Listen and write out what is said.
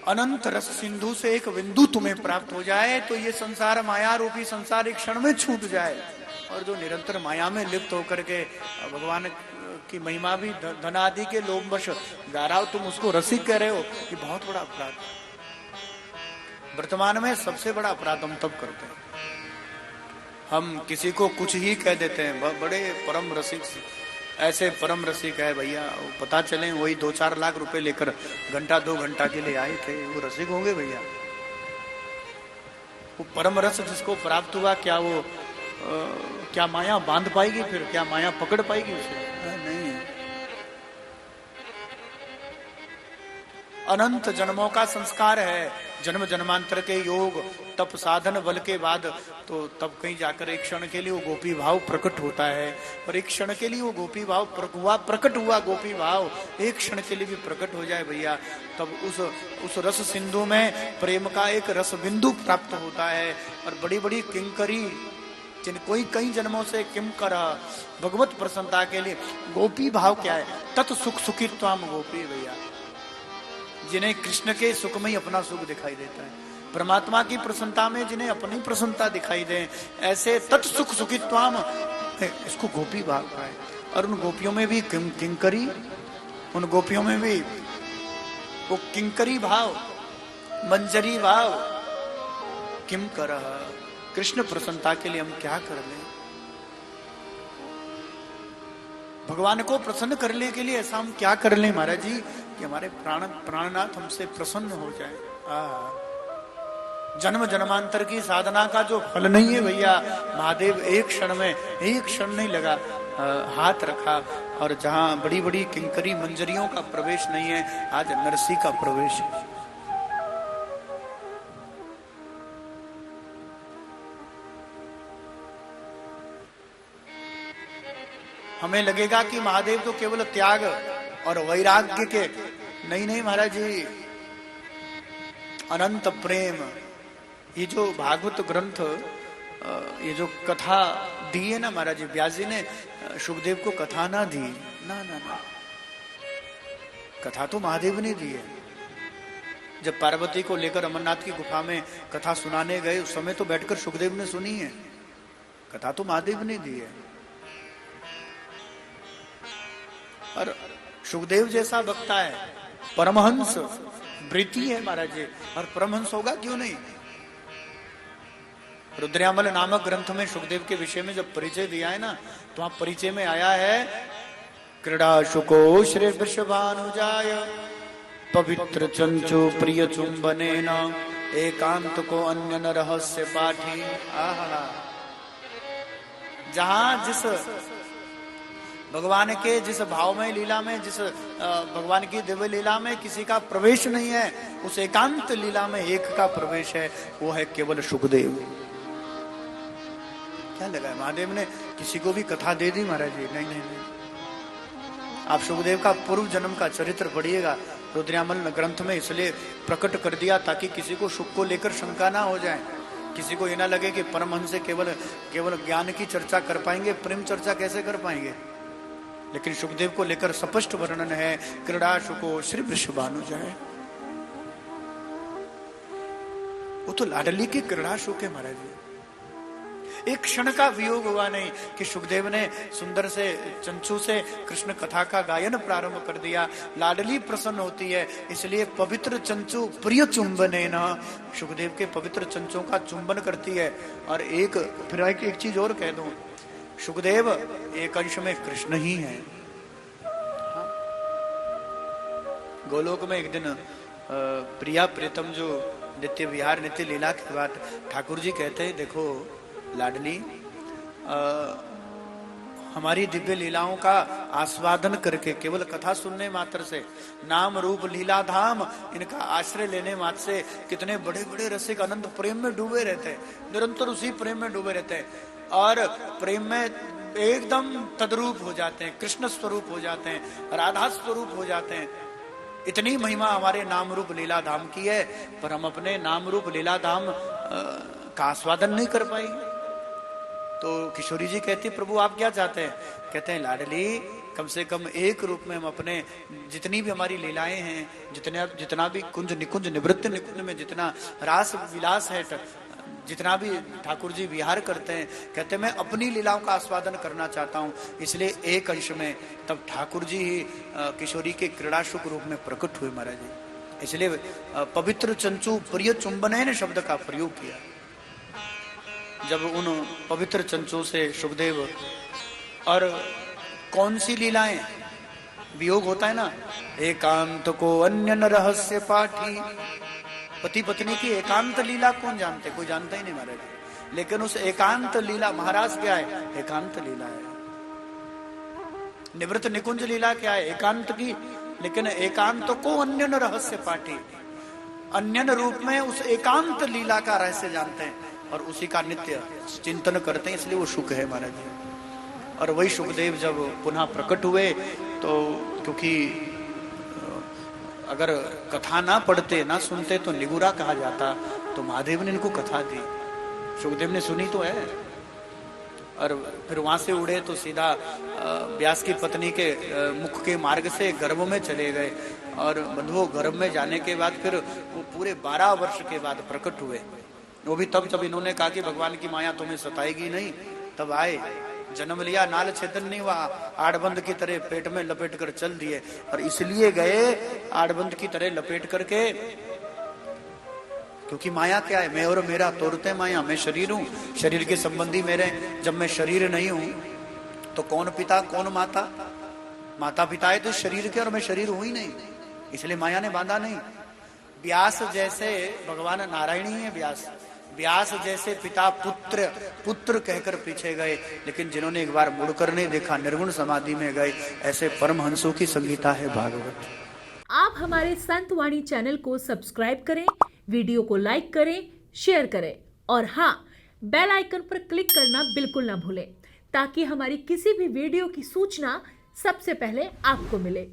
अनंत रस सिंधु से एक बिंदु तुम्हें प्राप्त हो जाए तो ये संसार माया रूपी संसार एक क्षण में छूट जाए। और जो निरंतर माया में लिप्त होकर के भगवान की महिमा भी धन आदि के लोभवश गा रहा हो, तुम उसको रसिक कह रहे हो, ये बहुत बड़ा अपराध। वर्तमान में सबसे बड़ा अपराध हम तब करते हैं, हम किसी को कुछ ही कह देते हैं। बड़े परम रसिक, ऐसे परम रसिक है भैया, पता चले वही 2-4 लाख रुपए लेकर घंटा 2 घंटा के लिए आए थे, वो रसिक होंगे भैया? वो परम रस जिसको प्राप्त हुआ, क्या वो क्या माया बांध पाएगी? फिर क्या माया पकड़ पाएगी उसे? नहीं। अनंत जन्मों का संस्कार है, जन्म जन्मांतर के योग तप साधन बल के बाद, तो तब कहीं जाकर एक क्षण के लिए वो गोपी भाव प्रकट होता है। और एक क्षण के लिए वो गोपी भाव प्रकट हुआ गोपी भाव एक क्षण के लिए भी प्रकट हो जाए भैया, तब उस रस सिंधु में प्रेम का एक रस बिंदु प्राप्त होता है। और बड़ी बड़ी किंकरी जिन कोई कई जन्मों से किंकर भगवत प्रसन्नता के लिए, गोपी भाव क्या है? तत् सुख सुखित्वाम गोपी भैया, जिन्हें कृष्ण के सुख में ही अपना सुख दिखाई देता है, परमात्मा की प्रसन्नता में जिन्हें अपनी प्रसन्नता दिखाई दे, ऐसे तत्सुख सुखित्वाम, इसको गोपी भाव का है। और उन गोपियों में भी किंकरी, उन गोपियों में भी वो किंकरी भाव, मंजरी भाव, किम कर कृष्ण प्रसन्नता के लिए हम क्या कर लें, भगवान को प्रसन्न करने के लिए ऐसा हम क्या कर लें महाराज जी कि हमारे प्राणनाथ हमसे प्रसन्न हो जाए। जन्म जन्मांतर की साधना का जो फल नहीं है भैया, महादेव एक क्षण में, एक क्षण नहीं लगा, हाथ रखा, और जहां बड़ी बड़ी किंकरी मंजरियों का प्रवेश नहीं है, आज नरसी का प्रवेश है। हमें लगेगा कि महादेव तो केवल त्याग और वैराग्य के, नहीं महाराज जी, अनंत प्रेम। ये जो भागवत ग्रंथ, ये जो कथा दी है ना महाराज जी, व्यास जी ने सुखदेव को कथा ना दी, ना, कथा तो महादेव ने दी है। जब पार्वती को लेकर अमरनाथ की गुफा में कथा सुनाने गए, उस समय तो बैठकर सुखदेव ने सुनी है, कथा तो महादेव ने दी है। और सुखदेव जैसा वक्ता है, परमहंस वृत्ति है महाराज जी, और परमहंस होगा क्यों नहीं। रुद्रयामल नामक ग्रंथ में सुखदेव के विषय में जब परिचय दिया है ना, तो वहां परिचय में आया है, क्रीड़ा शुको श्री वृषभानुजाय पवित्र चंचु प्रिय चुंबने न एकांत को अन्य न रहस्य पाठी। आहा, जहां जिस भगवान के जिस भाव में लीला में, जिस भगवान की दिव्य लीला में किसी का प्रवेश नहीं है, उस एकांत लीला में एक का प्रवेश है, वो है केवल सुखदेव। क्या लगा महादेव ने किसी को भी कथा दे दी महाराज जी? नहीं। आप सुखदेव का पूर्व जन्म का चरित्र पढ़िएगा, रुद्रयामल ग्रंथ में इसलिए प्रकट कर दिया ताकि किसी को सुख को लेकर शंका ना हो जाए, किसी को ये ना लगे कि परमहंस से केवल ज्ञान की चर्चा कर पाएंगे, प्रेम चर्चा कैसे कर पाएंगे। लेकिन सुखदेव को लेकर स्पष्ट वर्णन है, क्रीड़ा शुको श्री वृषभानुजाय। वो तो लाडली की क्रीड़ा शुक है महाराज जी। एक क्षण का वियोग हुआ नहीं कि सुखदेव ने सुंदर से चंचू से कृष्ण कथा का गायन प्रारंभ कर दिया। लाडली प्रसन्न होती है, इसलिए पवित्र चंचू प्रिय चुंबने न, सुखदेव के पवित्र चंचों का चुंबन करती है। और फिर एक चीज और कह दूं, सुखदेव एक अंश में कृष्ण ही है। गोलोक में एक दिन प्रिया प्रीतम जो नित्य विहार नित्य लीला के बाद ठाकुर जी कहते हैं, देखो लाडली, हमारी दिव्य लीलाओं का आस्वादन करके, केवल कथा सुनने मात्र से, नाम रूप लीला धाम इनका आश्रय लेने मात्र से कितने बड़े बड़े रसिक अनंत प्रेम में डूबे रहते हैं, निरंतर उसी प्रेम में डूबे रहते हैं और प्रेम में एकदम तद्रूप हो जाते हैं, कृष्ण स्वरूप हो जाते हैं, राधा स्वरूप हो जाते हैं। इतनी महिमा हमारे नाम रूप लीला धाम की है, पर हम अपने नाम रूप लीला धाम का आस्वादन नहीं कर पाएंगे। तो किशोरी जी कहती, प्रभु आप क्या चाहते हैं? कहते हैं लाडली कम से कम एक रूप में हम अपने जितनी भी हमारी लीलाएं हैं, जितना भी कुंज निकुंज निवृत्त निकुंज में जितना रास विलास है, जितना भी ठाकुर जी विहार करते हैं, कहते हैं मैं अपनी लीलाओं का आस्वादन करना चाहता हूं। इसलिए एक अंश में तब ठाकुर जी ही किशोरी के क्रीड़ा सुख रूप में प्रकट हुए महाराज जी। इसलिए पवित्र चंचू प्रिय चुंबनयन शब्द का प्रयोग किया। जब उन पवित्र चंचू से शुभदेव, और कौन सी लीलाएं, वियोग होता है ना, एकांत को अन्य न रहस्य पाठी, पति पत्नी की एकांत लीला कौन जानते, कोई जानता ही नहीं महाराज। लेकिन उस एकांत लीला, महाराज क्या है, एकांत लीला है। निवृत्त निकुंज लीला क्या है, एकांत की, लेकिन एकांत को अन्य न रहस्य पाठी, अन्य रूप में उस एकांत लीला का रहस्य जानते हैं और उसी का नित्य चिंतन करते हैं, इसलिए वो सुख है महाराज जी। और वही सुखदेव जब पुनः प्रकट हुए तो, क्योंकि अगर कथा ना पढ़ते ना सुनते तो निगुरा कहा जाता, तो महादेव ने इनको कथा दी, सुखदेव ने सुनी तो है। और फिर वहां से उड़े तो सीधा व्यास की पत्नी के मुख के मार्ग से गर्भ में चले गए, और बंधुओं गर्भ में जाने के बाद फिर वो पूरे 12 वर्ष के बाद प्रकट हुए। वो भी तब जब इन्होंने कहा कि भगवान की माया तुम्हें सताएगी नहीं, तब आए, जन्म लिया, नाल छेदन नहीं हुआ, आड़बंद की तरह पेट में लपेट कर चल दिए। और इसलिए गए आड़बंद की तरह लपेट करके, क्योंकि माया क्या है, मैं और मेरा तोड़ते माया, मैं शरीर हूं, शरीर के संबंधी मेरे। जब मैं शरीर नहीं हूं तो कौन पिता कौन माता, माता पिता है तो शरीर के, और मैं शरीर हूं ही नहीं, इसलिए माया ने बांधा नहीं। व्यास जैसे भगवान नारायण ही है, व्यास जैसे पिता पुत्र पुत्र कहकर पीछे गए, लेकिन जिन्होंने एक बार मुड़कर नहीं देखा निर्गुण समाधि में गए, ऐसे परमहंसों की संगीता है भागवत। आप हमारे संत वाणी चैनल को सब्सक्राइब करें, वीडियो को लाइक करें, शेयर करें, और हाँ, बेल आइकन पर क्लिक करना बिल्कुल ना भूलें, ताकि हमारी किसी भी वीडियो की सूचना सबसे पहले आपको मिले।